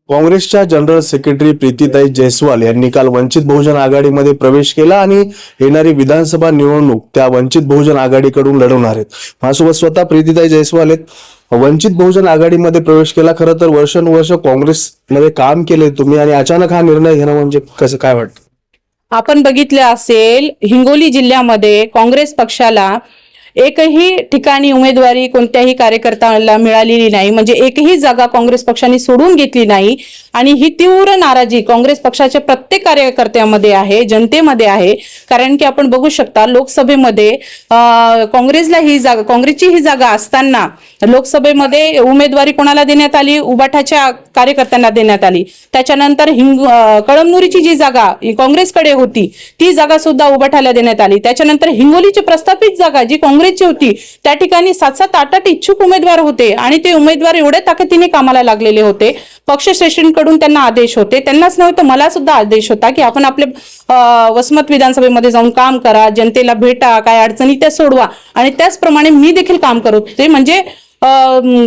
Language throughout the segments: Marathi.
काँग्रेसच्या जनरल सेक्रेटरी प्रीतीताई जयस्वाल यांनी काल वंचित बहुजन आघाडीमध्ये प्रवेश केला आणि येणारी विधानसभा निवडणूक त्या वंचित बहुजन आघाडीकडून लढवणार आहेत. माझ्यासोबत स्वतः प्रीतीताई जयस्वाल आहेत. वंचित बहुजन आघाडीमध्ये प्रवेश केला, खरं तर वर्षानुवर्ष काँग्रेसमध्ये काम केले तुम्ही आणि अचानक हा निर्णय घेणं म्हणजे कसं काय वाटतं? आपण बघितले असेल, हिंगोली जिल्ह्यामध्ये काँग्रेस पक्षाला एकही ठिकाणी उमेदवारी कोणत्याही कार्यकर्त्याला मिळालेली नाही. म्हणजे एकही जागा काँग्रेस पक्षाने सोडून घेतली नाही आणि ही तीव्र नाराजी काँग्रेस पक्षाच्या प्रत्येक कार्यकर्त्यामध्ये आहे, जनतेमध्ये आहे. कारण की आपण बघू शकता, लोकसभेमध्ये काँग्रेसची ही जागा असताना लोकसभेमध्ये उमेदवारी कोणाला देण्यात आली? उबाठाच्या कार्यकर्त्यांना देण्यात आली. त्याच्यानंतर कळमनुरीची जी जागा काँग्रेसकडे होती ती जागा सुद्धा उबाठाला देण्यात आली. त्याच्यानंतर हिंगोलीची प्रस्थापित जागा जी काँग्रेसची होती त्या ठिकाणी 7-7, 8-8 इच्छुक उमेदवार होते आणि ते उमेदवार एवढ्या ताकदीने कामाला लागलेले होते. पक्षश्रेष्ठींकडून त्यांना आदेश होते, त्यांनाच नव्हे तर मला सुद्धा आदेश होता की आपण आपले वसमत विधानसभेमध्ये जाऊन काम करा, जनतेला भेटा, काय अडचणी त्या सोडवा. आणि त्याचप्रमाणे मी देखील काम करत होते. म्हणजे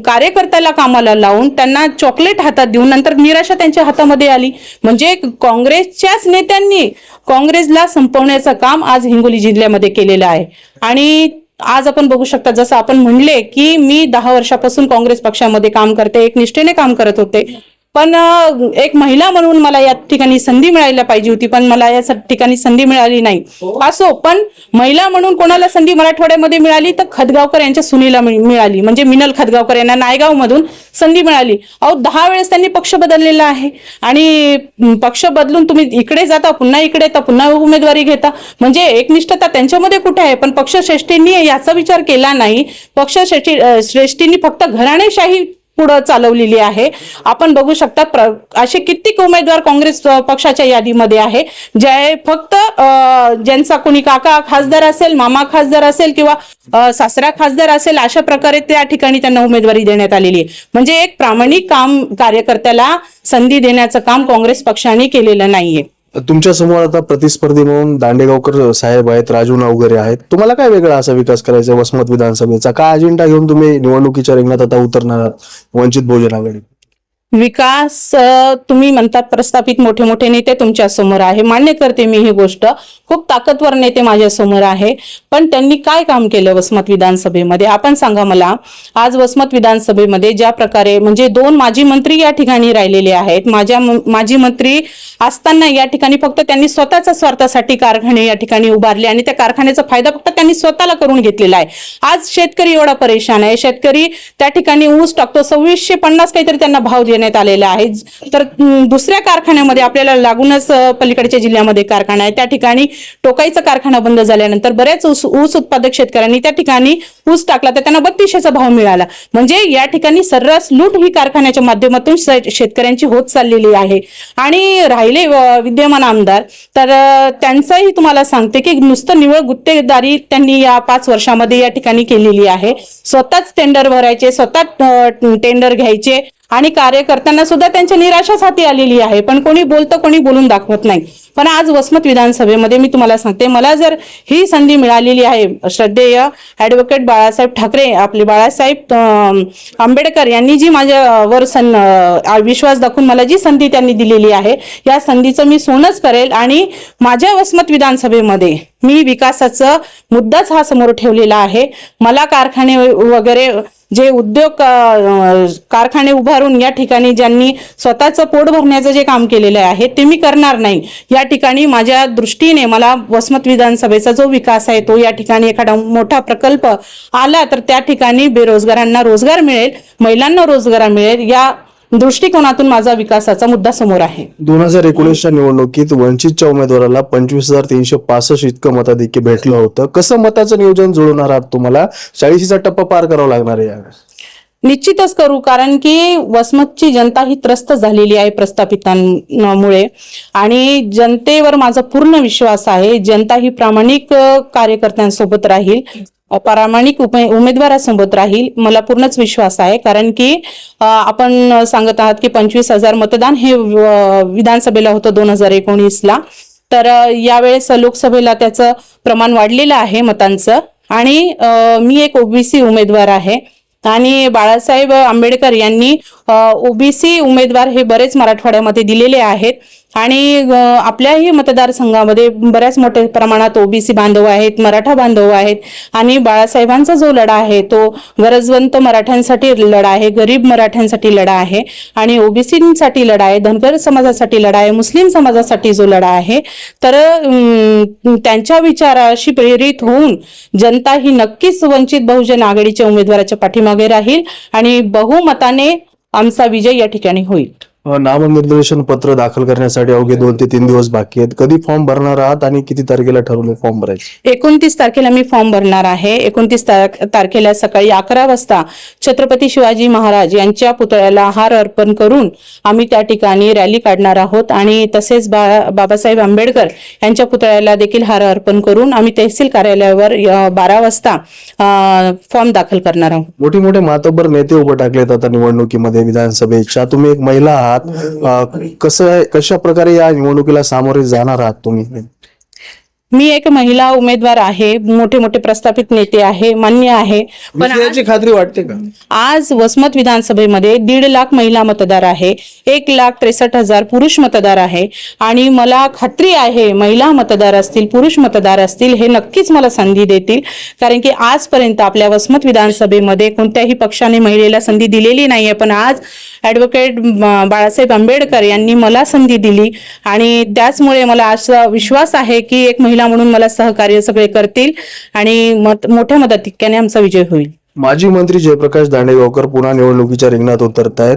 कार्यकर्त्याला कामाला लावून त्यांना चॉकलेट हातात देऊन नंतर निराशा त्यांच्या हातामध्ये आली. म्हणजे काँग्रेसच्याच नेत्यांनी काँग्रेसला संपवण्याचं काम आज हिंगोली जिल्ह्यामध्ये केलेलं आहे. आणि आज आपण बघू शकता, जसं आपण म्हणले की मी 10 वर्षापासून काँग्रेस पक्षामध्ये काम करते, एक निष्ठेने काम करत होते. पण एक महिला म्हणून मला या ठिकाणी संधी मिळायला पाहिजे होती, पण मला या ठिकाणी संधी मिळाली नाही. असो, पण महिला म्हणून कोणाला संधी मराठवाड्यामध्ये मिळाली तर खदगावकर यांच्या सुनीला मिळाली. म्हणजे मिनल खदगावकर यांना नायगाव मधून संधी मिळाली. 10 वेळेस त्यांनी पक्ष बदललेला आहे आणि पक्ष बदलून तुम्ही इकडे जाता, पुन्हा इकडे येता, पुन्हा उमेदवारी घेता. म्हणजे एकनिष्ठता त्यांच्यामध्ये कुठे आहे? पण पक्षश्रेष्ठींनी याचा विचार केला नाही. पक्षश्रेष्ठींनी फक्त घराणेशाही पुढे चालवलेली आहे. आपण बघू शकता असे कित्येक उमेदवार काँग्रेस पक्षाच्या यादीमध्ये आहे, जे फक्त ज्यांचा कोणी काका खासदार असेल, मामा खासदार असेल किंवा सासरा खासदार असेल, अशा प्रकारे त्या ठिकाणी त्यांना उमेदवारी देण्यात आलेली आहे. म्हणजे एक प्रामाणिक काम कार्यकर्त्याला संधी देण्याचं काम काँग्रेस पक्षाने केलेलं नाहीये. तुमच्या समोर आता प्रतिस्पर्धी म्हणून दांडेगावकर साहेब आहेत, राजू नावगरे आहेत. तुम्हाला काय वेगळा असा विकास करायचा आहे वसमत विधानसभेचा? काय अजेंडा घेऊन तुम्ही निवडणुकीच्या रिंगणात आता उतरणार आहात वंचित बहुजन आघाडी? विकास तुम्ही म्हणतात, प्रस्थापित मोठे मोठे नेते तुमच्या समोर आहे, मान्य करते मी ही गोष्ट. खूप ताकदवर नेते माझ्या समोर आहे, पण त्यांनी काय काम केलं वसमत विधानसभेमध्ये आपण सांगा मला. आज वसमत विधानसभेमध्ये ज्या प्रकारे म्हणजे 2 माजी मंत्री या ठिकाणी राहिलेले आहेत. माजी मंत्री असताना या ठिकाणी फक्त त्यांनी स्वतःच्या स्वार्थासाठी कारखाने या ठिकाणी उभारले आणि त्या कारखान्याचा फायदा फक्त त्यांनी स्वतःला करून घेतलेला आहे. आज शेतकरी एवढा परेशान आहे. शेतकरी त्या ठिकाणी ऊस टाकतो, 2650 काहीतरी त्यांना भाव देण्यात आलेला आहे. तर दुसऱ्या कारखान्यामध्ये आपल्याला लागूनच पलीकडच्या जिल्ह्यामध्ये कारखाना आहे, त्या ठिकाणी टोकाईचा कारखाना बंद झाल्यानंतर बऱ्याच ऊस उत्पादक शेतकऱ्यांनी त्या ठिकाणी ऊस टाकला तर त्यांना 3200चा भाव मिळाला. म्हणजे या ठिकाणी सर्रास लूट ही कारखान्याच्या माध्यमातून शेतकऱ्यांची होत चाललेली आहे. आणि राहिले विद्यमान आमदार, तर त्यांचंही तुम्हाला सांगते की नुसतं निव्वळ गुत्तेदारी त्यांनी या 5 वर्षामध्ये या ठिकाणी केलेली आहे. स्वतःच टेंडर भरायचे, स्वतः टेंडर घ्यायचे आणि कार्यकर्त्यांना सुद्धा त्यांच्या निराशाच हाती आलेली आहे. पण कोणी बोलतं, कोणी बोलून दाखवत नाही. पण आज वसमत विधानसभेमध्ये मी तुम्हाला सांगते, मला जर ही संधी मिळालेली आहे, श्रद्धेय ॲडव्होकेट बाळासाहेब ठाकरे, आपले बाळासाहेब आंबेडकर यांनी जी माझ्यावर विश्वास दाखवून मला जी संधी त्यांनी दिलेली आहे, या संधीचं मी सोनच करेल. आणि माझ्या वसमत विधानसभेमध्ये मी विकासाचा मुद्दाच हा समोर ठेवलेला आहे. मला कारखाने वगैरे जे उद्योग कारखाने उभारून या ठिकाणी ज्यांनी स्वतःचं पोट भरण्याचं जे काम केलेलं आहे ते मी करणार नाही. या ठिकाणी माझ्या दृष्टीने मला वसमत विधानसभेचा जो विकास आहे तो या ठिकाणी एखादा मोठा प्रकल्प आला तर त्या ठिकाणी बेरोजगारांना रोजगार मिळेल, महिलांना रोजगार मिळेल, या दृष्टिकोनातून माझा विकासाचा मुद्दा समोर आहे. 2019च्या निवडणुकीत वंचितच्या उमेदवाराला 25,365 इतकं मताधिक्य भेटलं होतं. कसं मताचं नियोजन जुळवणार आहात? तुम्हाला 40चा टप्पा पार करावा लागणार आहे. निश्चितच करू, कारण की वसमतची जनता ही त्रस्त झालेली आहे प्रस्थापितांमुळे आणि जनतेवर माझा पूर्ण विश्वास आहे. जनता ही प्रामाणिक कार्यकर्त्यांसोबत राहील, प्रामाणिक उमेदवारासोबत राहील, मला पूर्णच विश्वास आहे. कारण की आपण सांगत आहात की 25,000 मतदान हे विधानसभेला होतं 2019ला, तर यावेळेस लोकसभेला त्याचं प्रमाण वाढलेलं आहे मतांचं. आणि मी एक ओबीसी उमेदवार आहे, आणि बाळासाहेब आंबेडकर यांनी ओबीसी उमेदवार हे बरेच मराठवाड्यामध्ये दिलेले आहेत आणि आपल्याही मतदारसंघामध्ये बऱ्याच मोठ्या प्रमाणात ओबीसी बांधव आहेत, मराठा बांधव आहेत आणि बाळासाहेबांचा जो लढा आहे तो गरजवंत मराठ्यांसाठी लढा आहे, गरीब मराठ्यांसाठी लढा आहे आणि ओबीसीसाठी लढा आहे, धनगर समाजासाठी लढा आहे, मुस्लिम समाजासाठी जो लढा आहे. तर त्यांच्या विचाराशी प्रेरित होऊन जनता ही नक्कीच वंचित बहुजन आघाडीच्या उमेदवाराच्या पाठीमागे राहील आणि बहुमताने आमचा विजय या ठिकाणी होईल. नामनिर्देशन पत्र दाखल करण्यासाठी अवघे 2 ते 3 दिवस बाकी आहेत. कधी फॉर्म भरणार आहात आणि किती तारखेला ठरवलं फॉर्म भरायचे? 29 तारखेला मी फॉर्म भरणार आहे. 29 तारखेला सकाळी 11 वाजता छत्रपती शिवाजी महाराज यांच्या पुतळ्याला हार अर्पण करून आम्ही त्या ठिकाणी रॅली काढणार आहोत आणि तसेच बाबासाहेब आंबेडकर यांच्या पुतळ्याला देखील हार अर्पण करून आम्ही तहसील कार्यालयावर 12 वाजता फॉर्म दाखल करणार आहोत. मोठे मोठे मातब्बर नेते उभे टाकलेत आता निवडणुकीमध्ये विधानसभेच्या. तुम्ही एक महिला आहात, कशा प्रकारे या निवडणुकीला सामोरे जाणार आहात तुम्ही? मी एक महिला उमेदवार आहे, मोठे मोठे प्रस्थापित नेते आहे, मान्य आहे, पण याची खात्री वाटते का? आज वसमत विधानसभेमध्ये 1.5 लाख महिला मतदार आहे, 1,63,000 पुरुष मतदार आहे आणि मला खात्री आहे महिला मतदार असतील, पुरुष मतदार असतील हे नक्कीच मला संधी देतील. कारण की आजपर्यंत आपल्या वसमत विधानसभेमध्ये कोणत्याही पक्षाने महिलेला संधी दिलेली नाहीये, पण आज ॲडव्होकेट बाळासाहेब आंबेडकर यांनी मला संधी दिली आणि त्याचमुळे मला असा विश्वास आहे की एक महिला म्हणून मला सहकार्य सगळे करतील आणि मोठ्या मताधिक्याने आमचा विजय होईल. माजी मंत्री जयप्रकाश दांडेगावकर पुन्हा निवडणुकीच्या रिंगणात उतरतायत.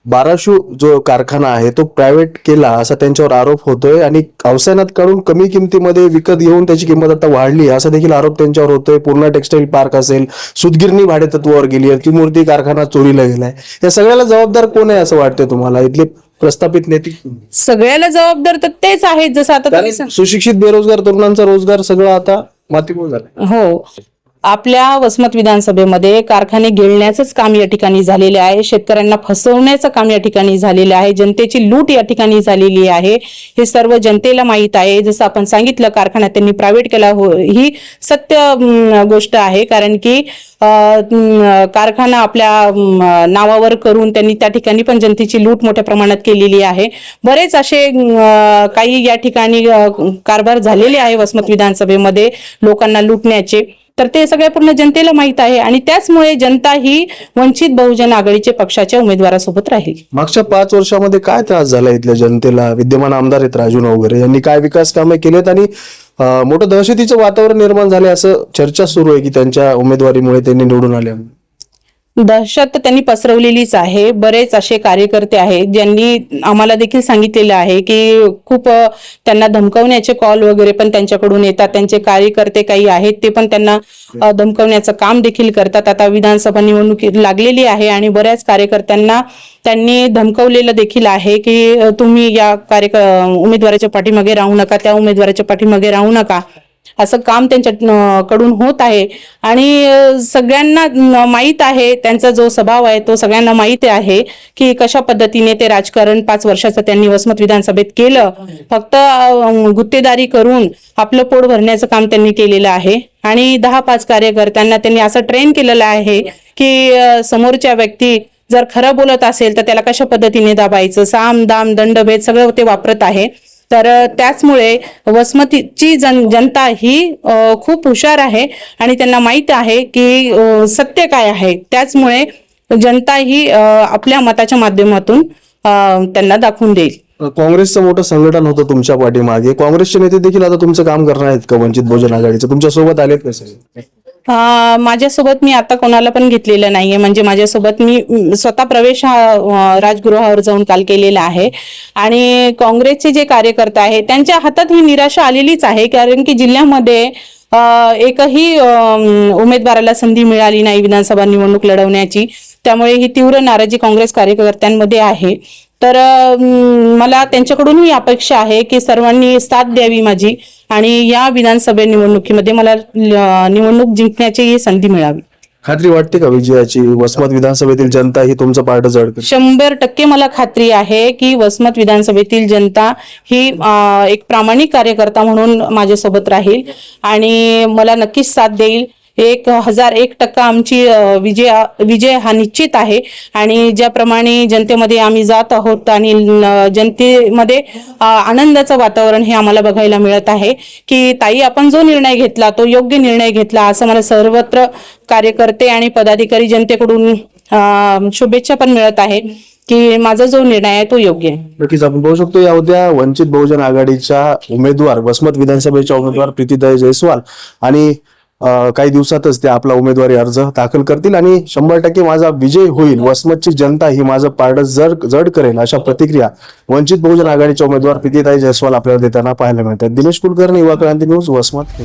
बाराशू जो कारखाना आहे तो प्रायव्हेट केला असा त्यांच्यावर आरोप होतोय आणि अवसानात काढून कमी किमतीमध्ये विकत घेऊन त्याची किंमत आता वाढली असा देखील आरोप त्यांच्यावर होतोय. पूर्ण टेक्सटाईल पार्क असेल, सुतगिरणी भाडेतत्वावर गेली आहे, ती मूर्ती कारखाना चोरीला गेलाय. या सगळ्याला जबाबदार कोण आहे असं वाटतंय तुम्हाला? इथले प्रस्थापित नेते सगळ्याला जबाबदार तर तेच आहेत. जसं आता तुम्ही सुशिक्षित बेरोजगार तरुणांचा रोजगार सगळं आता मातीमोल झालं. हो, आपल्या वसमत विधानसभेमध्ये कारखाने गिळण्याचंच काम या ठिकाणी झालेले आहे, शेतकऱ्यांना फसवण्याचं काम या ठिकाणी झालेलं आहे, जनतेची लूट या ठिकाणी झालेली आहे. हे सर्व जनतेला माहीत आहे. जसं आपण सांगितलं कारखाना त्यांनी प्रायव्हेट केला, ही सत्य गोष्ट आहे. कारण की कारखाना आपल्या नावावर करून त्यांनी त्या ठिकाणी पण जनतेची लूट मोठ्या प्रमाणात केलेली आहे. बरेच असे काही या ठिकाणी कारभार झालेले आहे वसमत विधानसभेमध्ये लोकांना लुटण्याचे. तर ते सगळ्या पूर्ण जनतेला माहित आहे आणि त्याचमुळे जनता ही वंचित बहुजन आघाडीचे पक्षाच्या उमेदवारासोबत राहील. मागच्या 5 वर्षामध्ये काय त्रास झाला इथल्या जनतेला? विद्यमान आमदार आहेत राजू नवघरे, यांनी काय विकास कामे केलेत आणि मोठं दहशतीचं वातावरण निर्माण झाले असं चर्चा सुरू आहे की त्यांच्या उमेदवारीमुळे त्यांनी निवडून आले. दहशत त्यांनी पसरवलेलीच आहे. बरेच असे कार्यकर्ते आहेत ज्यांनी आम्हाला देखील सांगितलेलं आहे की खूप त्यांना धमकावण्याचे कॉल वगैरे पण त्यांच्याकडून येतात. त्यांचे कार्यकर्ते काही आहेत ते पण त्यांना धमकावण्याचं काम देखील करतात. आता विधानसभा निवडणूक लागलेली आहे आणि बऱ्याच कार्यकर्त्यांना त्यांनी धमकावलेलं देखील आहे की तुम्ही या उमेदवाराच्या पाठीमागे राहू नका, त्या उमेदवाराच्या पाठीमागे राहू नका, असं काम त्यांच्या कडून होत आहे. आणि सगळ्यांना माहीत आहे, त्यांचा जो स्वभाव आहे तो सगळ्यांना माहिती आहे की कशा पद्धतीने ते राजकारण 5 वर्षाचं त्यांनी वसमत विधानसभेत केलं. फक्त गुत्तेदारी करून आपलं पोट भरण्याचं काम त्यांनी केलेलं आहे आणि 10-5 कार्यकर्त्यांना त्यांनी असं ट्रेन केलेलं आहे की समोरच्या व्यक्ती जर खरं बोलत असेल तर त्याला कशा पद्धतीने दाबायचं, साम दाम दंडभेद सगळं ते वापरत आहे. तर त्याचमुळे वसमतीची जनता ही खूप हुशार आहे आणि त्यांना माहित आहे की सत्य काय आहे. त्याचमुळे जनता ही आपल्या मताच्या माध्यमातून त्यांना दाखवून देईल. काँग्रेसचं मोठं संघटन होतं तुमच्या पाठीमागे, काँग्रेसचे नेते देखील आता तुमचं काम करणार आहेत का वंचित बहुजन आघाडीचं? तुमच्या सोबत आलेत कसे? माझ्यासोबत मी आता कोणाला पण घेतलेलं नाहीये. म्हणजे माझ्यासोबत मी स्वतः प्रवेश हा राजगृहावर जाऊन काल केलेला आहे आणि काँग्रेसचे जे कार्यकर्ते आहेत त्यांच्या हातात ही निराशा आलेलीच आहे. कारण की जिल्ह्यामध्ये एकही उमेदवाराला संधी मिळाली नाही विधानसभा निवडणूक लढवण्याची. त्यामुळे ही तीव्र नाराजी काँग्रेस कार्यकर्त्यांमध्ये आहे. तर मला त्यांच्याकडून ही अपेक्षा आहे की सर्वांनी साथ द्यावी माझी आणि या विधानसभा निवडणुकीमध्ये मला निवडणूक जिंकण्याची संधी मिळावी. खात्री वाटते का विजयाची? वसमत विधानसभेतील जनता ही तुमचं पारडं जड करेल? 100% मला खात्री आहे की वसमत विधानसभेतील जनता ही एक प्रामाणिक कार्यकर्ता म्हणून माझ्यासोबत राहील आणि मला नक्कीच साथ देईल. 1001% आमची विजय हा निश्चित आहे. आणि ज्याप्रमाणे जनतेमध्ये आम्ही जात आहोत आणि जनतेमध्ये आनंदाचं वातावरण हे आम्हाला बघायला मिळत आहे की ताई आपण जो निर्णय घेतला तो योग्य निर्णय घेतला असं मला सर्वत्र कार्यकर्ते आणि पदाधिकारी जनतेकडून शुभेच्छा पण मिळत आहे की माझा जो निर्णय आहे तो योग्य आहे. नक्कीच आपण पाहू शकतो या उद्या वंचित बहुजन आघाडीच्या उमेदवार वसमत विधानसभेच्या उमेदवार प्रीतीताई जयस्वाल आणि काही दिवसातच ते आपला उमेदवारी अर्ज दाखल करतील आणि 100% माझा विजय होईल, वसमतची जनता ही माझं पारडं जड करेल, अशा प्रतिक्रिया वंचित बहुजन आघाडीच्या उमेदवार प्रीतीताई जयस्वाल आपल्याला देताना पाहायला मिळतात. दिनेश कुलकर्णी, युवा क्रांती न्यूज, वसमत.